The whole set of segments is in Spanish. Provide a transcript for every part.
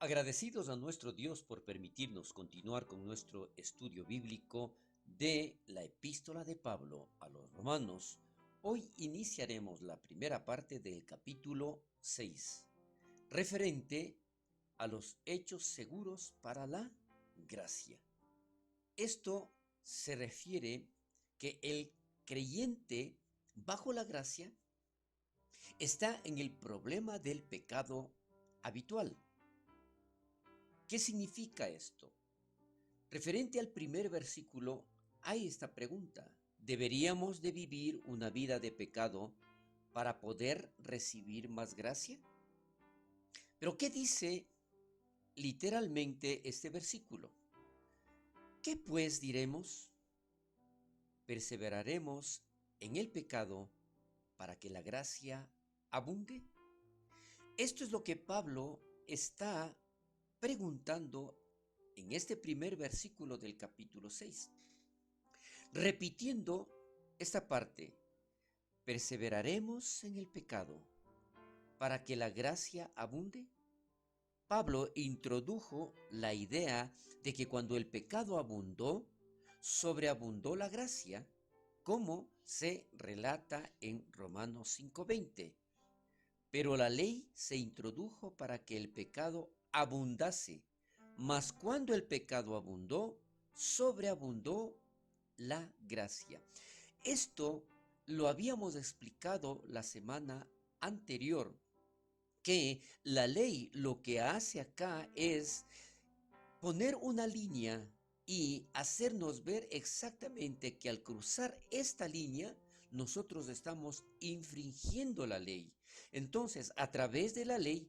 Agradecidos a nuestro Dios por permitirnos continuar con nuestro estudio bíblico de la epístola de Pablo a los romanos, hoy iniciaremos la primera parte del capítulo 6, referente a los hechos seguros para la gracia. Esto se refiere que el creyente bajo la gracia está en el problema del pecado habitual. ¿Qué significa esto? Referente al primer versículo, hay esta pregunta. ¿Deberíamos de vivir una vida de pecado para poder recibir más gracia? Pero ¿qué dice literalmente este versículo? ¿Qué pues diremos? ¿Perseveraremos en el pecado para que la gracia abunde? Esto es lo que Pablo está preguntando en este primer versículo del capítulo 6. Repitiendo esta parte, ¿perseveraremos en el pecado para que la gracia abunde? Pablo introdujo la idea de que cuando el pecado abundó, sobreabundó la gracia, como se relata en Romanos 5:20. Pero la ley se introdujo para que el pecado abundase, mas cuando el pecado abundó, sobreabundó la gracia. Esto lo habíamos explicado la semana anterior, que la ley lo que hace acá es poner una línea y hacernos ver exactamente que al cruzar esta línea nosotros estamos infringiendo la ley. Entonces, a través de la ley,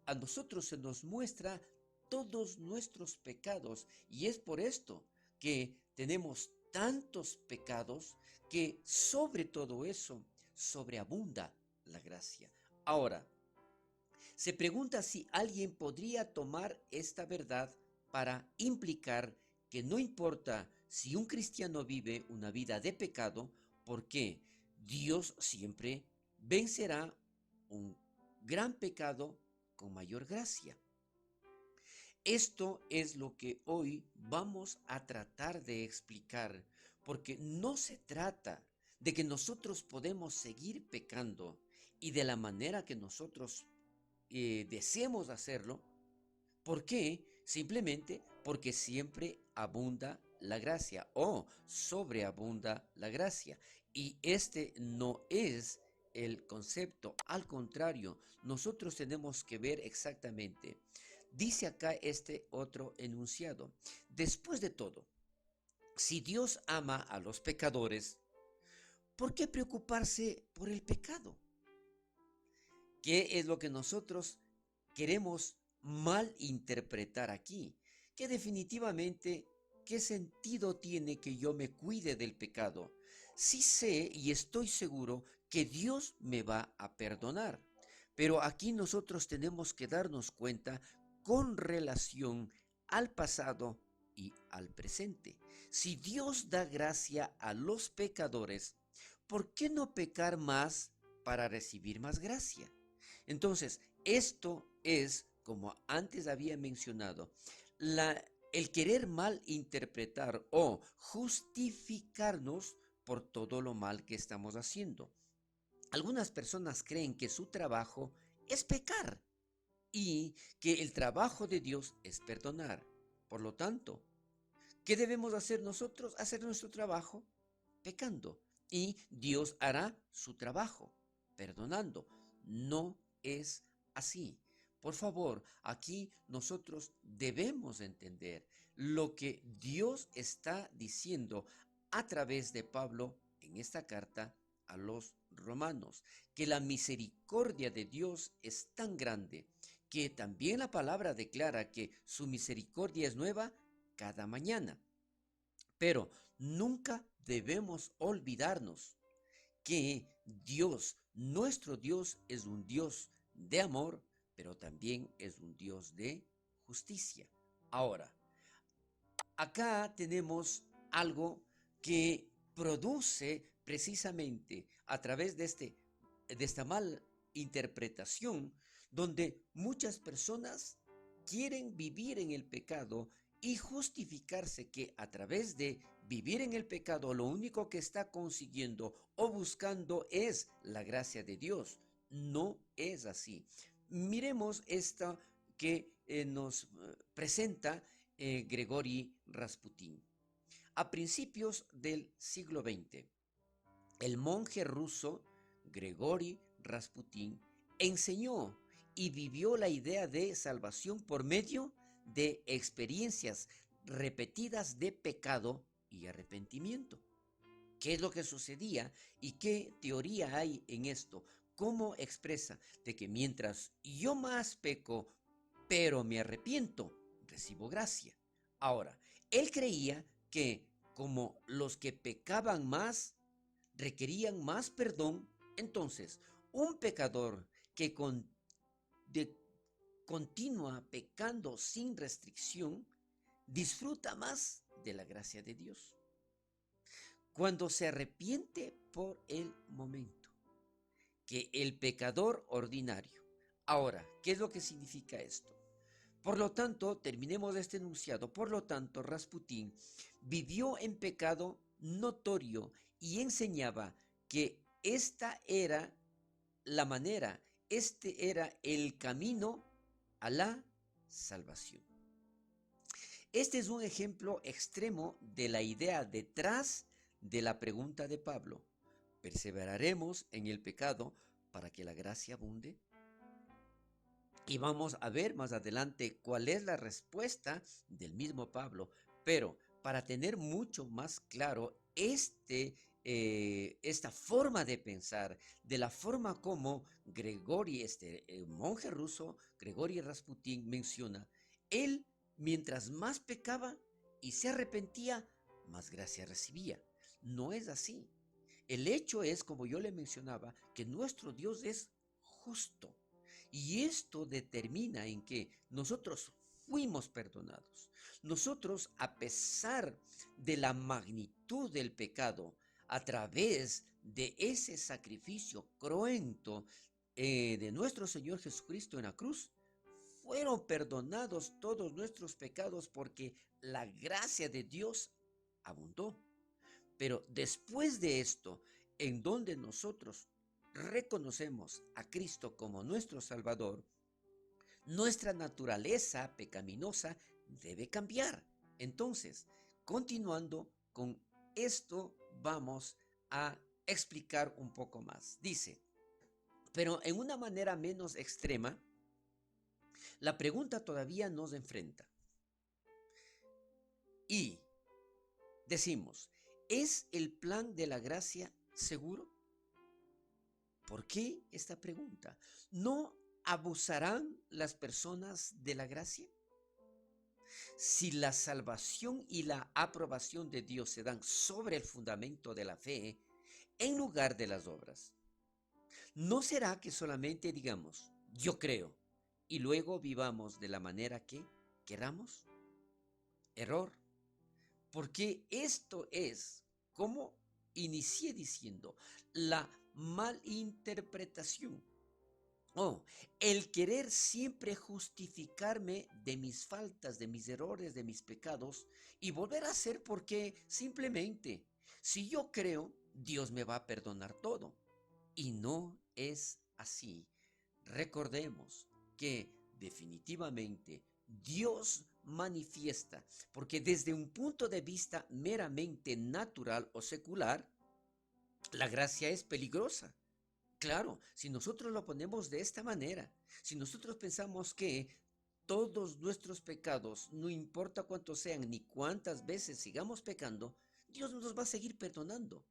a nosotros se nos muestra todos nuestros pecados y es por esto que tenemos tantos pecados que sobre todo eso sobreabunda la gracia. Ahora, se pregunta si alguien podría tomar esta verdad para implicar que no importa si un cristiano vive una vida de pecado, porque Dios siempre vencerá un gran pecado con mayor gracia. Esto es lo que hoy vamos a tratar de explicar, porque no se trata de que nosotros podemos seguir pecando y de la manera que nosotros deseemos hacerlo. ¿Por qué? Simplemente porque siempre abunda la gracia o sobreabunda la gracia. Y este no es el concepto. Al contrario, nosotros tenemos que ver exactamente. Dice acá este otro enunciado. Después de todo, si Dios ama a los pecadores, ¿por qué preocuparse por el pecado? ¿Qué es lo que nosotros queremos mal interpretar aquí? Que definitivamente, ¿qué sentido tiene que yo me cuide del pecado? Sí sé y estoy seguro que Dios me va a perdonar. Pero aquí nosotros tenemos que darnos cuenta con relación al pasado y al presente. Si Dios da gracia a los pecadores, ¿por qué no pecar más para recibir más gracia? Entonces, esto es, como antes había mencionado, el querer mal interpretar o justificarnos por todo lo mal que estamos haciendo. Algunas personas creen que su trabajo es pecar y que el trabajo de Dios es perdonar. Por lo tanto, ¿qué debemos hacer nosotros? Hacer nuestro trabajo pecando y Dios hará su trabajo perdonando. No es así. Por favor, aquí nosotros debemos entender lo que Dios está diciendo a través de Pablo en esta carta a los romanos, que la misericordia de Dios es tan grande que también la palabra declara que su misericordia es nueva cada mañana. Pero nunca debemos olvidarnos que Dios, nuestro Dios, es un Dios de amor, pero también es un Dios de justicia. Ahora, acá tenemos algo que produce precisamente a través de esta mala interpretación, donde muchas personas quieren vivir en el pecado y justificarse que a través de vivir en el pecado lo único que está consiguiendo o buscando es la gracia de Dios. No es así. Miremos esto que nos presenta Grigori Rasputin. A principios del siglo XX, el monje ruso Grigori Rasputin enseñó y vivió la idea de salvación por medio de experiencias repetidas de pecado y arrepentimiento. ¿Qué es lo que sucedía y qué teoría hay en esto? ¿Cómo expresa de que mientras yo más peco, pero me arrepiento, recibo gracia? Ahora, él creía que como los que pecaban más requerían más perdón, entonces un pecador que de, continúa pecando sin restricción disfruta más de la gracia de Dios cuando se arrepiente por el momento que el pecador ordinario. Ahora, ¿qué es lo que significa esto? Por lo tanto, terminemos este enunciado. Por lo tanto, Rasputín vivió en pecado notorio y enseñaba que esta era la manera, este era el camino a la salvación. Este es un ejemplo extremo de la idea detrás de la pregunta de Pablo. ¿Perseveraremos en el pecado para que la gracia abunde? Y vamos a ver más adelante cuál es la respuesta del mismo Pablo. Pero para tener mucho más claro esta forma de pensar, de la forma como Grigori, monje ruso, Grigori Rasputin menciona, él mientras más pecaba y se arrepentía, más gracia recibía. No es así. El hecho es, como yo le mencionaba, que nuestro Dios es justo. Y esto determina en que nosotros fuimos perdonados. Nosotros, a pesar de la magnitud del pecado, a través de ese sacrificio cruento de nuestro Señor Jesucristo en la cruz, fueron perdonados todos nuestros pecados porque la gracia de Dios abundó. Pero después de esto, en donde nosotros reconocemos a Cristo como nuestro Salvador, nuestra naturaleza pecaminosa debe cambiar. Entonces, continuando con esto, vamos a explicar un poco más. Dice, pero en una manera menos extrema, la pregunta todavía nos enfrenta. Y decimos, ¿es el plan de la gracia seguro? ¿Por qué esta pregunta? ¿No abusarán las personas de la gracia? Si la salvación y la aprobación de Dios se dan sobre el fundamento de la fe, en lugar de las obras, ¿no será que solamente digamos, yo creo, y luego vivamos de la manera que queramos? Error. Porque esto es, como inicié diciendo, la malinterpretación. Oh, el querer siempre justificarme de mis faltas, de mis errores, de mis pecados y volver a hacer porque simplemente, si yo creo, Dios me va a perdonar todo. Y no es así. Recordemos que definitivamente Dios manifiesta, porque desde un punto de vista meramente natural o secular, la gracia es peligrosa. Claro, si nosotros lo ponemos de esta manera, si nosotros pensamos que todos nuestros pecados, no importa cuántos sean ni cuántas veces sigamos pecando, Dios nos va a seguir perdonando.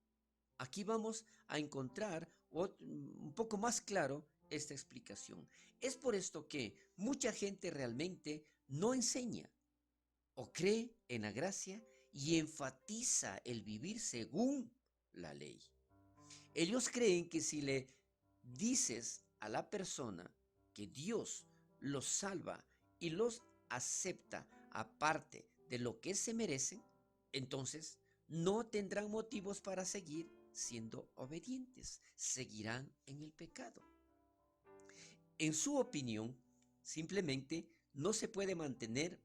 Aquí vamos a encontrar un poco más claro esta explicación. Es por esto que mucha gente realmente no enseña o cree en la gracia y enfatiza el vivir según la ley. Ellos creen que si le dices a la persona que Dios los salva y los acepta aparte de lo que se merecen, entonces no tendrán motivos para seguir siendo obedientes, seguirán en el pecado. En su opinión, simplemente no se puede mantener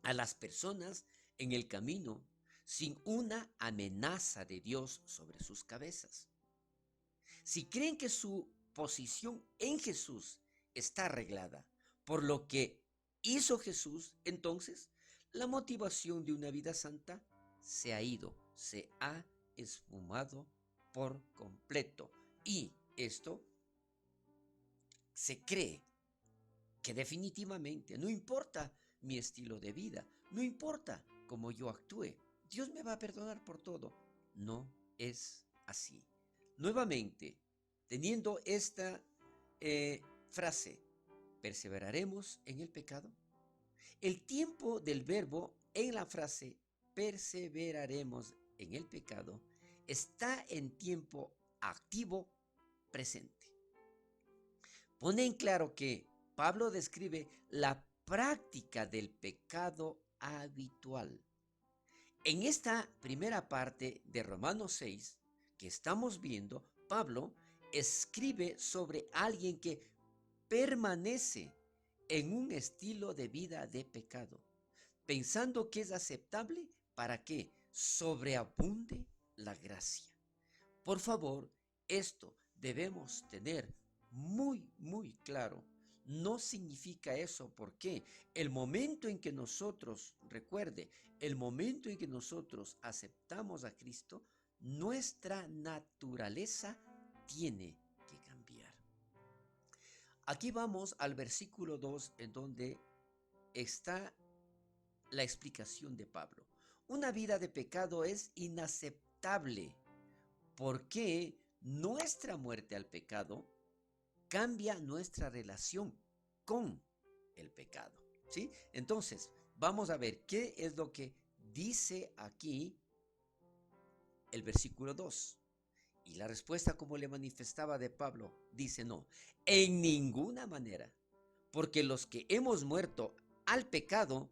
a las personas en el camino sin una amenaza de Dios sobre sus cabezas. Si creen que su posición en Jesús está arreglada por lo que hizo Jesús, entonces la motivación de una vida santa se ha ido, se ha esfumado por completo. Y esto se cree que definitivamente no importa mi estilo de vida, no importa cómo yo actúe, Dios me va a perdonar por todo. No es así. Nuevamente, teniendo esta frase, ¿perseveraremos en el pecado? El tiempo del verbo en la frase perseveraremos en el pecado está en tiempo activo presente. Pone en claro que Pablo describe la práctica del pecado habitual. En esta primera parte de Romanos 6 que estamos viendo, Pablo escribe sobre alguien que permanece en un estilo de vida de pecado, pensando que es aceptable para que sobreabunde la gracia. Por favor, esto debemos tener muy claro. No significa eso porque el momento en que nosotros, recuerde, el momento en que nosotros aceptamos a Cristo, nuestra naturaleza tiene que cambiar. Aquí vamos al versículo 2 en donde está la explicación de Pablo. Una vida de pecado es inaceptable porque nuestra muerte al pecado cambia nuestra relación con el pecado, ¿sí? Entonces, vamos a ver qué es lo que dice aquí el versículo 2. Y la respuesta, como le manifestaba de Pablo, dice no, en ninguna manera, porque los que hemos muerto al pecado,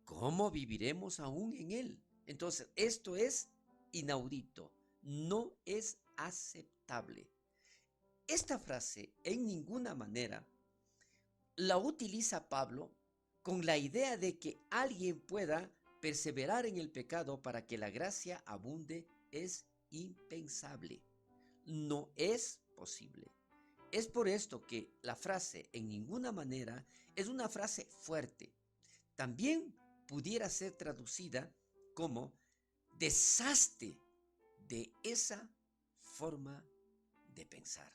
¿cómo viviremos aún en él? Entonces, esto es inaudito, no es aceptable. Esta frase, en ninguna manera, la utiliza Pablo con la idea de que alguien pueda perseverar en el pecado para que la gracia abunde. Es impensable. No es posible. Es por esto que la frase en ninguna manera es una frase fuerte. También pudiera ser traducida como deshazte de esa forma de pensar.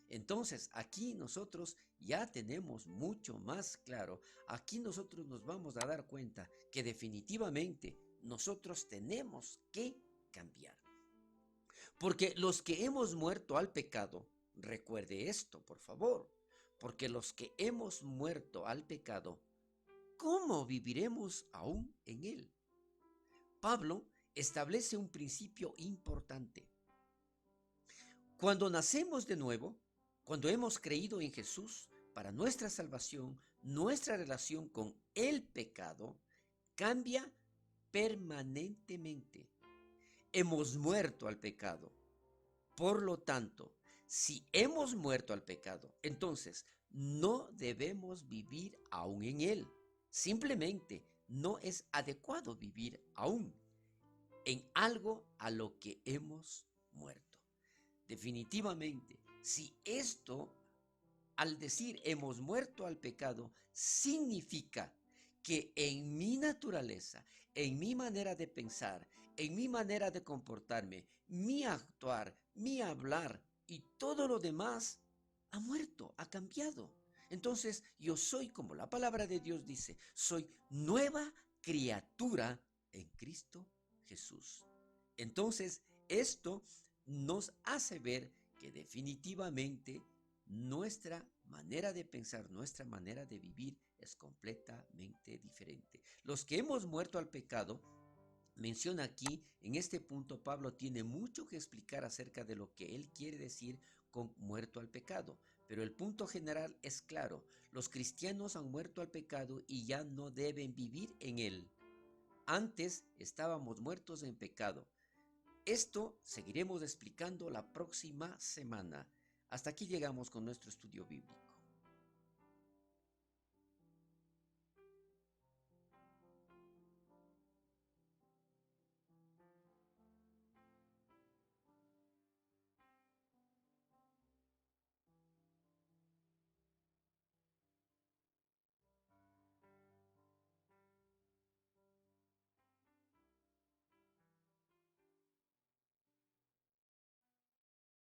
Entonces, aquí nosotros ya tenemos mucho más claro. Aquí nosotros nos vamos a dar cuenta que definitivamente nosotros tenemos que cambiar. Porque los que hemos muerto al pecado, recuerde esto, por favor, porque los que hemos muerto al pecado, ¿cómo viviremos aún en él? Pablo establece un principio importante. Cuando nacemos de nuevo, cuando hemos creído en Jesús para nuestra salvación, nuestra relación con el pecado cambia permanentemente. Hemos muerto al pecado. Por lo tanto, si hemos muerto al pecado, entonces no debemos vivir aún en él. Simplemente no es adecuado vivir aún en algo a lo que hemos muerto. Definitivamente, si esto, al decir hemos muerto al pecado, significa que en mi naturaleza, en mi manera de pensar, en mi manera de comportarme, mi actuar, mi hablar y todo lo demás ha muerto, ha cambiado. Entonces yo soy, como la palabra de Dios dice, soy nueva criatura en Cristo Jesús. Entonces esto nos hace ver que definitivamente nuestra manera de pensar, nuestra manera de vivir es completamente diferente. Los que hemos muerto al pecado, menciona aquí, en este punto, Pablo tiene mucho que explicar acerca de lo que él quiere decir con muerto al pecado. Pero el punto general es claro, los cristianos han muerto al pecado y ya no deben vivir en él. Antes estábamos muertos en pecado. Esto seguiremos explicando la próxima semana. Hasta aquí llegamos con nuestro estudio bíblico.